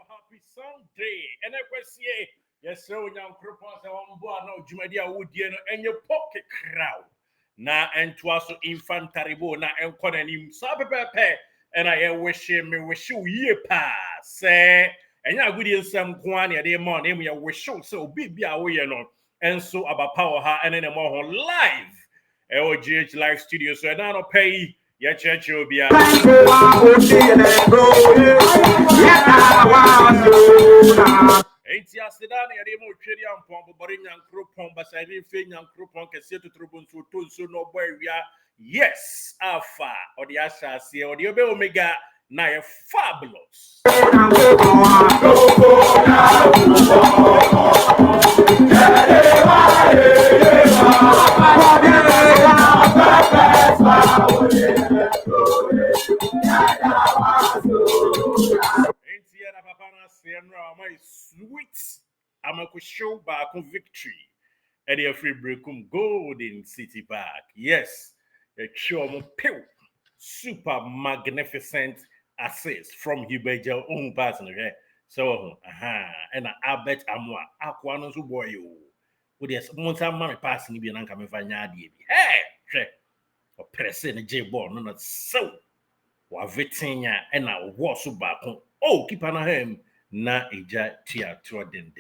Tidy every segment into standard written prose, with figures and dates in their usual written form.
Happy Sunday. And I was here. Yes, so young Krupons on board no Jumadia would and your pocket crowd. Na and twas infantaribo na and conanim sabape. And I wish him wish you ye pass. Say, and ya good in some quania de morning, we wish so be away no. And so about power her and then more live. LGH Live Studio, so I don't pay. Yeah, church will be a Ain't Yasidani, a demo Tridian Pomp, Borian Cropon, but I didn't think young Cropon can sit to Trubun so no boy we are. Yes, Alpha or the Asha, see, or the Omega, now fabulous. My sweet, I'm a show back on victory. And the free breakum Golden City Park. Yes, a show super magnificent assist from Hubeja own person. Okay? So, and I bet I'm one. Aquanos who boy you. With this monster man passing be an coming for Yadi. Hey, or pressing a J ball, no, not so. Wa Vitinia and I was so back on. Oh, keep on him. Na ija tia tua den.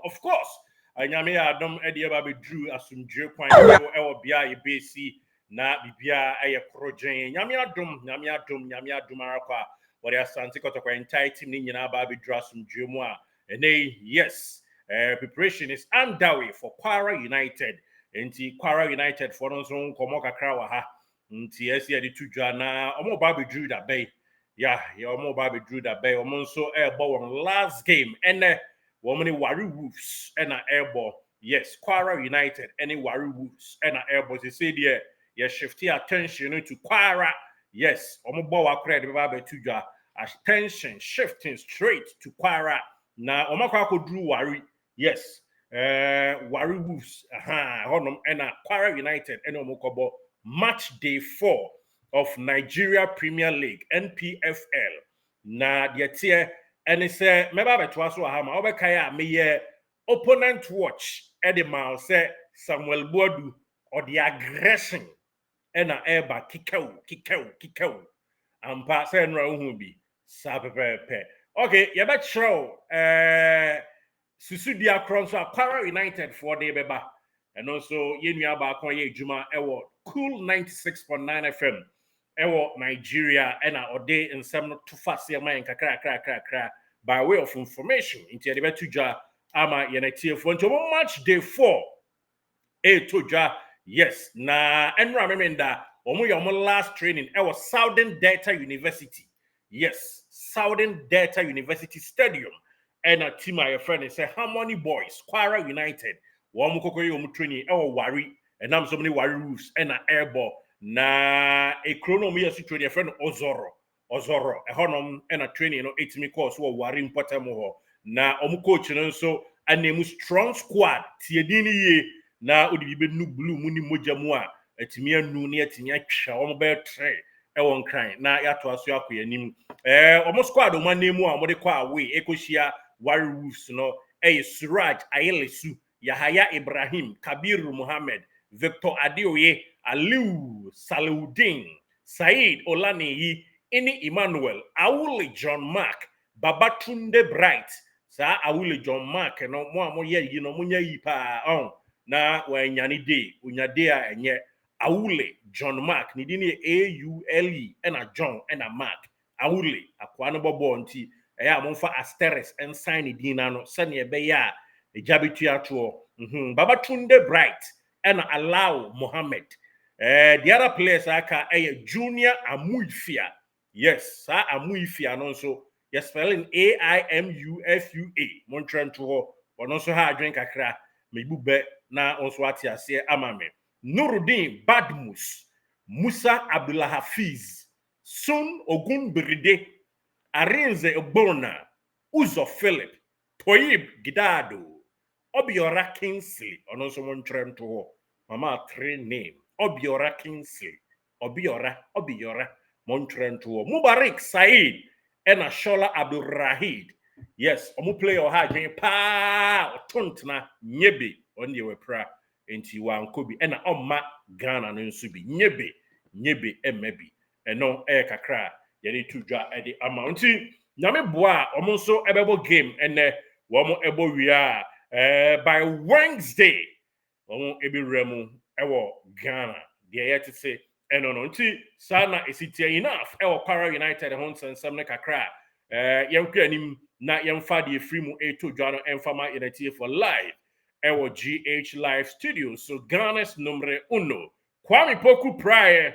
Of course, I nyame Adam Eddie Baby Drew as some Drew point or Bia BC na Bibia a projen. Nyame Adum Araqua, what they are Santi Kotoko entire team in Baby Drew as some Drew Moa. And yes, preparation is underway for Kwara United. Enti Kwara United for those own Komoka Krawa. Nti esi adi tuja na omo Baby Drew that bay. Yeah, omo Baby Drew that bay. Omo so airball on last game. And Womani Wari Wolves and an airball. Yes, Kwara United, any Wari Wolves and an airball. They say there, yes, shifting attention to Kwara. Yes, omo bawa credit Baby tuja. Attention shifting straight to Kwara. Na omo kwa Drew Wari. Yes. Wari Wolves, and Kwara United, and Omokobo match day 4 of Nigeria Premier League NPFL. Na the and it's Meba Betwaso Hama, Obekaya, me opponent watch Edema say Samuel Bodu or the aggression and a eba kikau. And pass and round be sape. Okay, you bet show Susudia Cronso Kwara United for the Beba. And also Yenya Bakoye Juma Ewo Cool 96.9 FM Ewo Nigeria and our day in some too fast and kakra by way of information into the betuja ama yenetie for into match day 4 toja yes na enra memenda omo your last training Ewo Southern Delta University Yes, Southern Delta University Stadium. And a team my friend is say Harmony Boys, Kwara United. One mukoko yi training wari. And I'm so many wari roofs and an airball. Na a chrono me as training friend Ozoro. A honum and a training, 8 course who wari important more. Na coach and so a name strong squad. Tiedini ye na odibibe nu blue muni moja mua. Etimia nu ni etimia twa omo be tre won kran na yato aso akọ yanim omo squad o manemu a mo de kwa away ekohia Wari Roofs no Suraj Ayelesu Yahaya Ibrahim Kabiru Muhammad Victor Adeoye Aliu Saludin Said Olaneyi Ini Emmanuel Awule John Mark Babatunde Bright sa Awule John Mark no mo ye yi no munya yi pa on na wanyane day unyade a enye Awule John Mark ni dini AULE ena John ena Mark Awule akwa no bobo nti eya monfa asterisk and sign din na no se ne be ya ejabetu ato Babatunde Bright ena Allow Mohammed the other players aka Junior Amuifia. Yes, sa Amuifia no so you spelling AIMUFUA Montreal to ono so ha adwen kakra mebube na onso ate ase amame Nuruddin Badmus Musa Abdullah Hafiz Sun Ogun Biride Arinze Ogbonna Uzo Philip Toyib Gidado Obiora Kingsley ono so Montreal to mama three name Obiora Kingsley Obiora Montreal to Mubarak Said and Ashola Abdulrahid. Yes, omu play or hard pa tontna nyebe on the wepra enti wan kobi and oma Ghana no nsubi nyebe emebi eno kakra yeri tudwa e de amounti nyame boa omo so ebebo game ene womo ebo wia by Wednesday omo ebiremu ewo Ghana the yet to say eno no nti sana esitia enough ewo Kwara United hon sensem ne kakra yenkwa anim na yemfa de free mu eto dwano emfama identity for live ewo GH Live Studio so Ghana's number 1 Kwame Poku Praye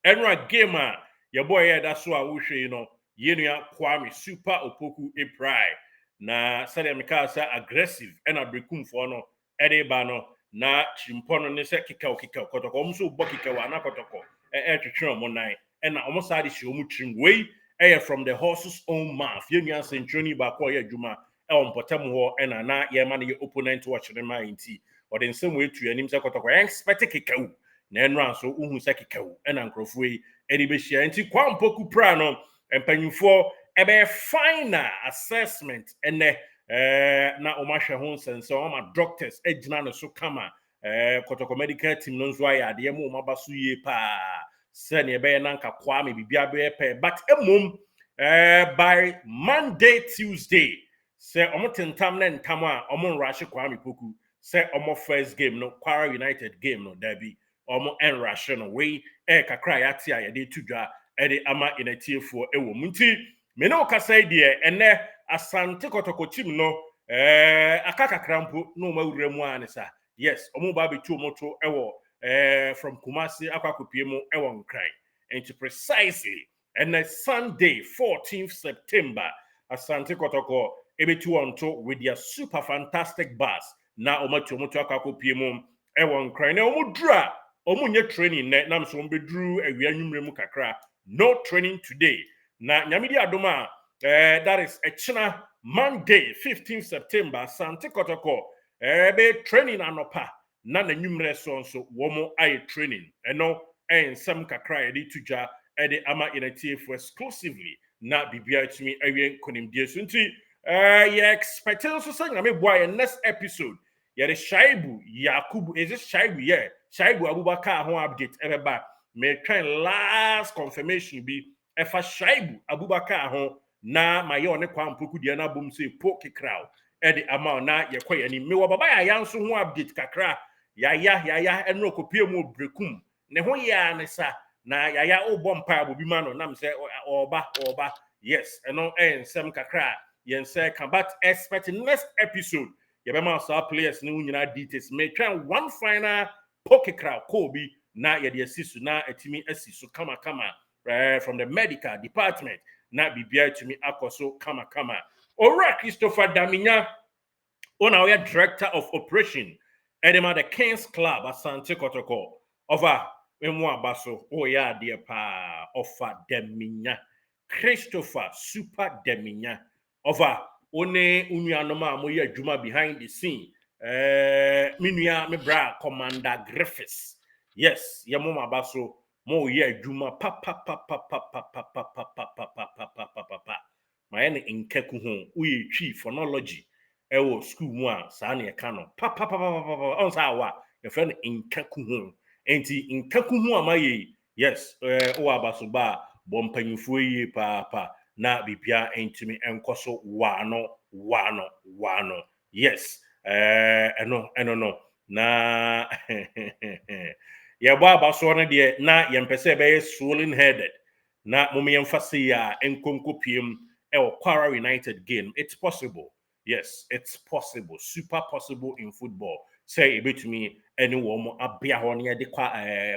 enra gamer your boy that's why we hwe no yenua Kwame Super Opoku e Praye na sade mekasa aggressive and abrekum for no edeba no na chimpono ne se kika kotoko omso bo kika wa na kotoko twetwe mo nan and na omo sade hye omu trim wey from the horse's own mouth yenua centroni ba ko ye adwuma on potem ho and na ye ma ne opponent watch ne mind ti or the same way to anim se kotoko expect kika wu na enra so uhu se kika wu and ankrofo yi edi be hye nti kwampoku pra no empanyufo ebe final assessment and na omahwe ho sense oma doctors ejina no so kama Kotoko medical team no nso aya de mu mabaso ye pa se ne be na nka Kwame bibia be pe but emom by Monday Tuesday se omotentam na ntam a omo nrashe Kwame Poku se omo first game no Kwara United game no dabi omo enrashe no we kakra ya tia ya de tudwa ede ama inatiefo ewo munti me no kasa de ene Asante Kotoko team no akakakrampo no mawura mu anisa yes omo ba betu moto ewo from Kumasi akwakopie mu ewo nkran and precisely and Sunday 14th September Asante Kotoko ebetu onto with their super fantastic bus na omoto akwakopie mu ewo nkran na omo dura omo nye training na mso ombedru awia nwumre mu kakra no training today na nyamidi adoma that is Echina Monday 15th September Asante Kotoko be training anopa na nwumre so womo aye training eno ensem kakra edi tuja edi ama inati for exclusively na bibia tumi awie konimdie so nti ye expecting so say na me boy next episode ye de Shaibu Yakubu is it Shaibu yeah Shaibu Abubakar ho update ebeba me try last confirmation be efa Shaibu Abubakar ho na maye one Kwampoku de na bom say poke crowd edi ama na ye koye ni me wo baba ya nso ho update kakra ya enro kopie mu brekum ne ho ya ne sa na ya obom pa abobi ma no nam say oba yes eno ensem kakra yen say can but expect next episode ye be ma so players ne nyina details me twan one final poke crowd ko bi na ye de asisu na atimi asisu kama from the medical department na bibia tumi akoso kama ora Christopher Daminya ona we director of operation edema the Kings Club Asante Kotoko over emu abaso o ya de pa offer Daminya Christopher Super Daminya over one unuanom a moye adwuma behind the scene minua me bra Commander Griffiths yes yemo abaso mo ye adwuma pa my in keku ho we chief phonology ewo school mu a saa na yɛka no on sa wa your friend in keku ho enti in keku ho amaye yes o abaso ba bompanyifo yi pa na bibia entimi enkoso wano yes eno no na yɛbɔ abaso no de na yɛmpɛsɛ be swollen headed na momyɛmfa ya enkonkopiem Kwara United game. It's possible. Yes, it's possible. Super possible in football. Say a bit to me, anyone more abia near the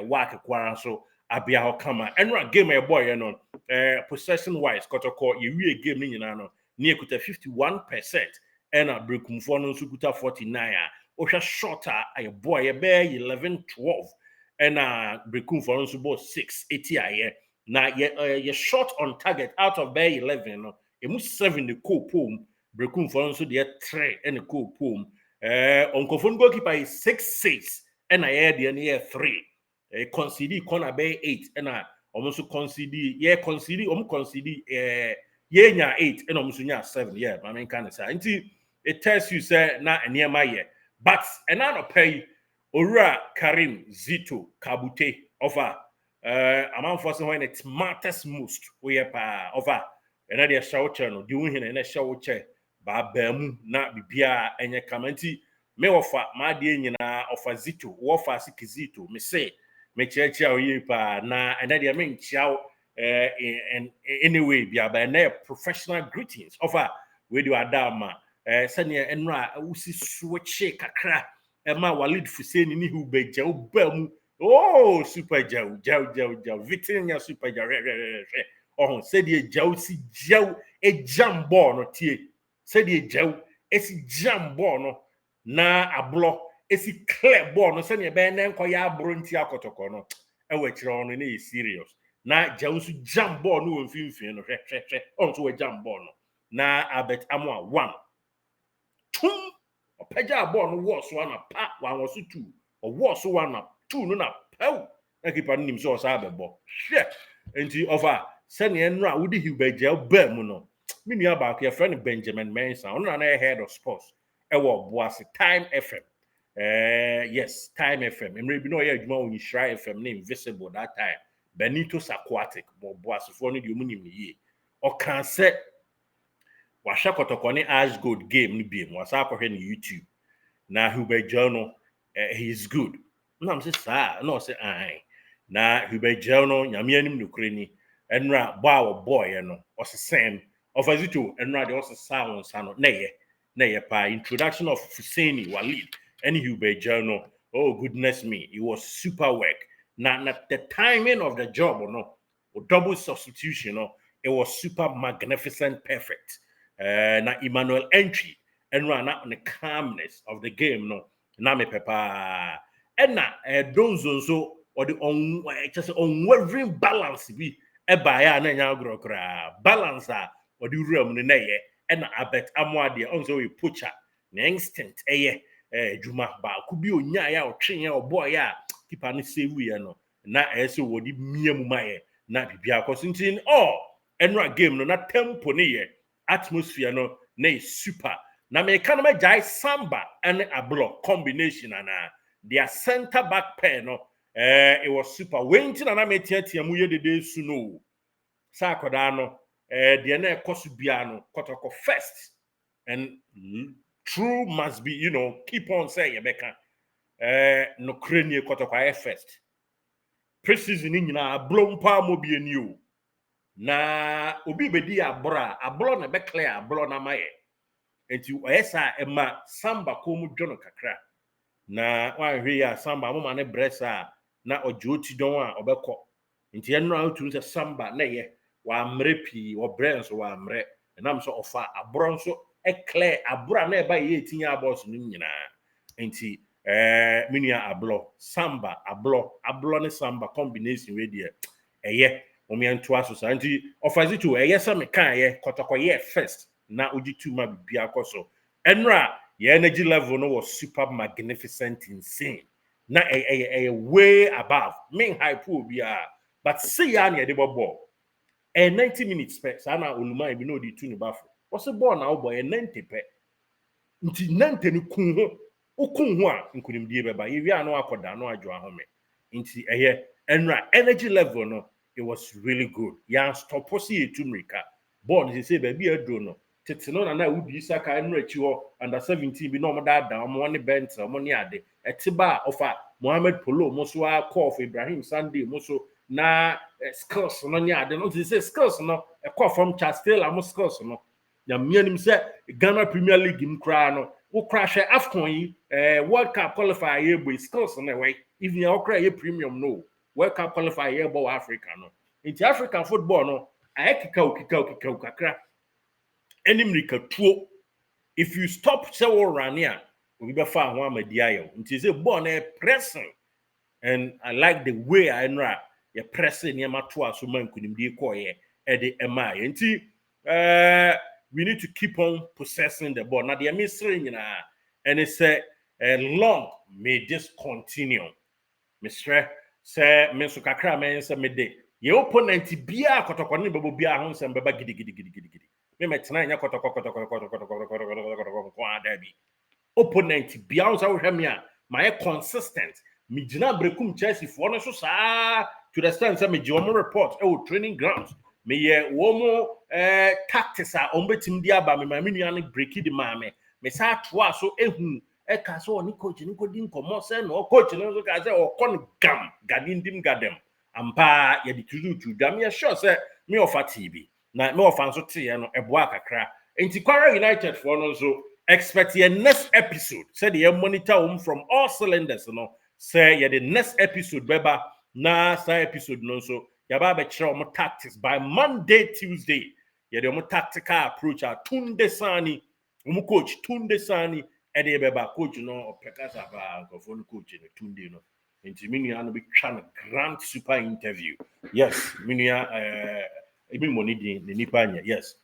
work Kwara so abia kama. And right game a boy, you know, possession wise, Kotoko, you really game in near kuta 51%, and a breakum for no sukuta 49. Osha shorter a boy a bear 11-12, and a breakum for no subo 6-80. Now you're short on target out of bear 11. Emu 7 the cool poem, Brekum for also the 3 and the cool poem. Onkofon goalkeeper is 6-6, and I had the near 3. Concede corner bay 8, and I almost concede, concede, 8, and almost 7. Yeah, I mean, kind of say. Until it tells you, say, not near my year. But another pay, Ora Karim Zito Kabute offer. Among for when it matters most, we have offer. And I shout channel doing him and a show chair ba bemu na bibia enye kamanti me offer my dear offer Zito offer sikizito me say me cheche oyi pa na and I mean chow and anyway bia ba na professional greetings offer we do adama sanya enra usi switch kakra ma Walid Fuseni ni hu beja obam oh super jaw vitin super jaw oh said ye jaw si jaw e jambo no tie said ye jaw esi jambo no na ablo esi clear ball no said ye be na enko ya abro nti akotoko no e we kire ono na serious na jaw su jambo no mfimfin no hwehwehwe on so we jambo no na abet amwa 1 tum opaja ball no wo so na pa wan wo so 2 o wo so 1 na 2 no na pew na keeper nim so sa abebo hwe enti over send enra wudi hibeja ba mu no me nua ba your friend Benjamin Mensa ono na head of sports ewo Boase Time FM yes Time FM emre bi no ye adwuma on Shira FM na invisible that time Benito Aquatic Boase fo no de omunim ne ye o kan se wa hwa Kotoko ne Ash Gold game ni bi mu asa akɔhwɛ ne YouTube na hibeja no he is good na am say sa no say ai na hibeja no nyame anim no kure ni enra boy no osesem ofazito enra de osesa won sa no na ye pa introduction of Fuseni Walid and hibeja no oh goodness me it was super work na the timing of the job no double substitution no it was super magnificent perfect na Emmanuel entry enra na the calmness of the game no na me pepa enna donzo so or the just unwavering balance bi eba ya na nya agrokra balance a or the room ne na ye enna abet amwade onzo we pocha na instant juma ba ku bi onya ya otwe ya oboy ya keeper no save ye no na eso wodi miamu maye na bibia kosintin enra game no na tempo ne ye atmosphere no na super na me kan ma jai samba and a block combination and their center back pair no it was super waiting and I made tia mu ye de su no sa koda no de na ekosu bia no Kotoko first and true must be keep on saying Rebecca no krenie Kotoko first preseason nyina blom pa mo bi eni na obi bedi abro na be clear abro na maye enti oyesa ema samba ko mu dwono kakra na wanhwe ya samba mo ma ne bresa na ojo ti don a obekọ enti enra otu se samba na ye wa mrepi wa brains wa mre and I'm so ofa abron so clear abura na eba ye tinya abos no nyina enti minia ablo samba ablo ne samba combination we there eye omianto aso sa enti ofazi to eye se me kan ye Kotoko ye first na oji tu ma bibia akoso enra your energy level no was super magnificent insane na a way above main high pool bia but see ya na de bobo 90 minutes pe sana oluma e bi no di tu ni bafo wose ball na obo 90 pe nti 90 ni kun ho a nkunimdie beba ye wi ano akoda no adwo ahome nti enra energy level no it was really good ya stop posi etumrika ball ni say ba bi adro no tete no na wudi saka enra chi ho under 17 bi no mo da mo ne bent mo ne ade etiba ofa Mohamed Polo mo so a call for Ibrahim Sunday mo so na skills no ne ade no say skills no e call from Chastel am skills no ya mianim say Ghana Premier League im kra no wo kra hwe AFCON yi World Cup qualifier ye boy skills no way even ya kra ye premium no World Cup qualifier ye bo Africa no into African football no ayekika kakra enimrika tuo if you stop say wo run here we be fa ho amadi ayo nti say ball na pressing and I like the way I know you pressing near my to so man kunimdi ko ye e de ema nti we need to keep on possessing the ball now the mystery nyina and it say long may this continue Mr. say me so kakra men say me de ye opponent bia Kotoko ne bebo bia ho nsem beba gidi me metena nya Kotoko kwa da bi opponent bia ho sa wo hwe me a my consistent me gina brekum Chelsea for no so saa to the stand say me ji omo report training grounds me ye wo mo tactics a ombetim di aba me ma me nua no breaki di ma me sa to aso ehu ka so oni coach ni ko din komo say no coach no so ka say o kon gam gadindim gadem ampa ye di tutu dam ye sure say me ofa TV na me ofa nso te ye no eboa kakra enti Kwara United for no so expect your next episode say the monitor from all cylinders no say the next episode beba na say episode no so yaba be kire omo tactics by Monday Tuesday the omo tactical approach a Tunde Sani omo coach Tunde Sani e de beba coach no opekasa ba go coach no Tunde no enti minua no be twa grand super interview yes minua even money the nipa anya yes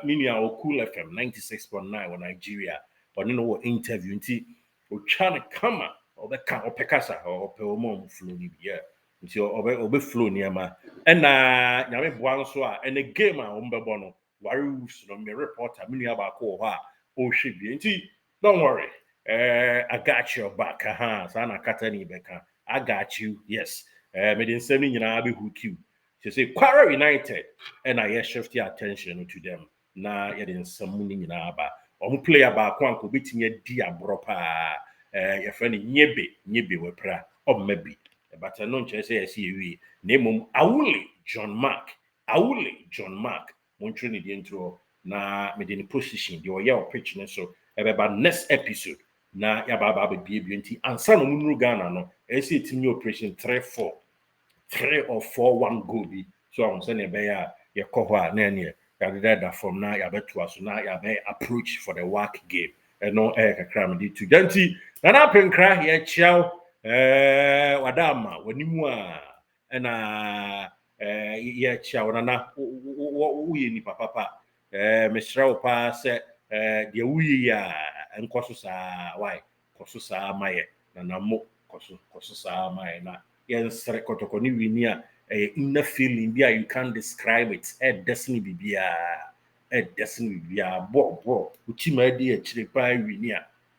minua o Cool FM 96.9 on Nigeria but no interview nti o twa na kama obeka opekasa ope omo flow ni bia nti obe flow ni ama na nyame boa nso a ene game a ombebo no ware wolves no me reporter minua ba ko ho a o hwe bia nti don't worry I got your back sana kata ni beka I got you yes me den sem ni nyina be hook you she say Kwara United and I shift your attention to them na ye den sem ni nyina aba omo player ba ko anko betimi di abro pa your friend nyebe wepra omabi but no nche say yes ewi na mum awule John Mark montro ni di intro na me den position the oya pitch ne so ebeba next episode na ya baba be nti ansa no munuru Ghana no ese etimi operation 3-4 3 or 4-1 goal bi so on say ne be ya ye koho a na ne ya deda from na ya beto aso na ya be approach for the work game no kakra me di to danti na penkra ye chiao wadama wanimu a na ye chiao na wo ye ni papa me srawo pa se de wuyi ya enkoso saa why koso saa maye na namo koso saa maye na yen sere Kotoko ni wini a inner feeling bi a you can't describe it destiny bibia bo uchi ma di e chire pa wini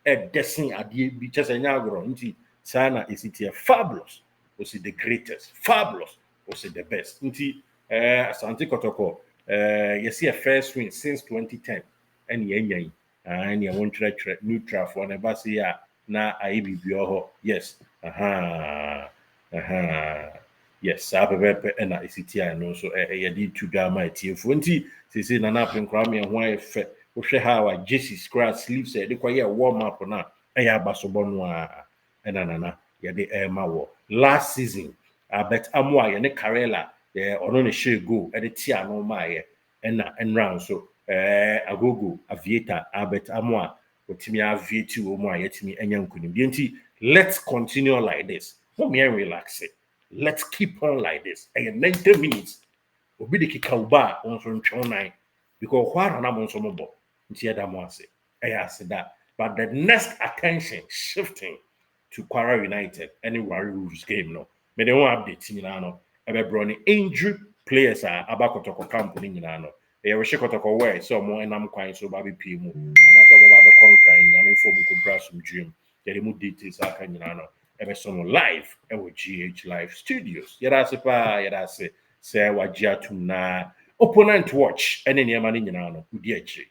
a destiny ade bi chese nya agro nti sana is it fabulous was it the greatest fabulous was it the best nti Asante Kotoko yes a first win since 2010 and yenyan and you won't try neutral for never see ya na IBB yes yes abebe na ICTI no so e did to drama TF nti say na na penkra me ho ayefe wo hwe ha wa Jesse scratch sleeves e de kwaye warm up na e ya basobo no a na ye de ma wo last season bet amwa ye ne Karela Yeah, ono ne share go e de tia no maaye and round so agogo aviator Albert Amwa otimi aviate wo mu ayetimi enya nkunim de nti let's continue like this. Let me relax it. Let's keep on like this. 90 minutes. Obi de kika uba on so ntwon nan because Kwara na mo so mo bo nti eda mo ase. Ase that. But the next attention shifting to Kwara United any Warriors game no. Me dey one update ni na no. Ebe bro ni injury players are aba Kotoko camp ni nyina no. E we Kotoko where so mo enam kwan so ba be pii mu. Ana so ba be concran nyame fo mu ko brasum dream. Yede mu details aka nyina no. Ebe so mo live e wo GH Live Studios. Yeda se pa yeda se say wagye atum na opponent watch ene ne ma ni nyina no udi achi.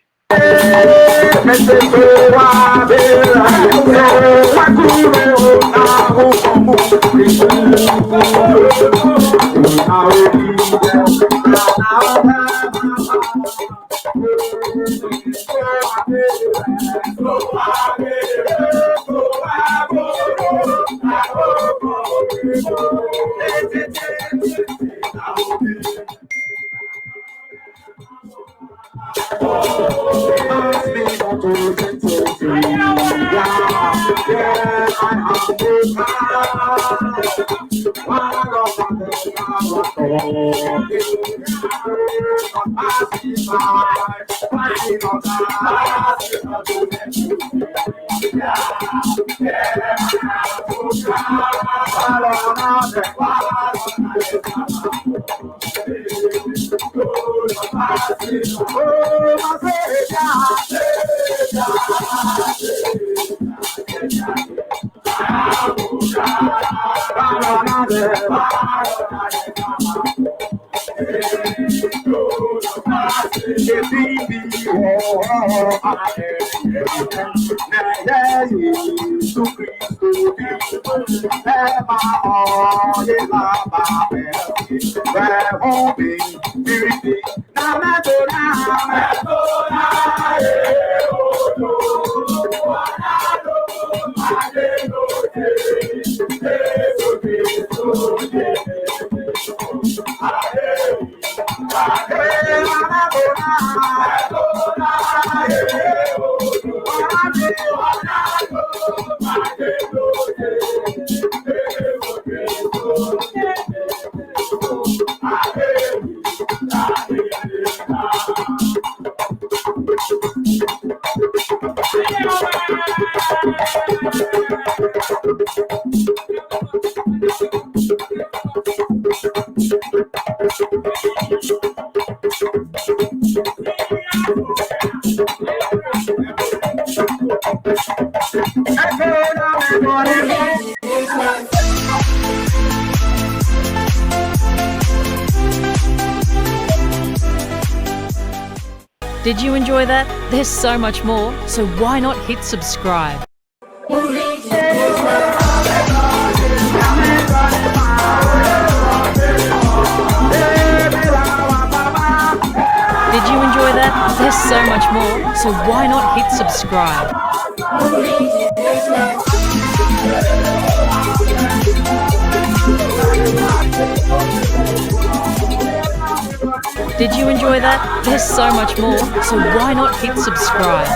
Did you enjoy that? There's so much more, so why not hit subscribe? Did you enjoy that? There's so much more, so why not hit subscribe? Did you enjoy that? There's so much more, so why not hit subscribe?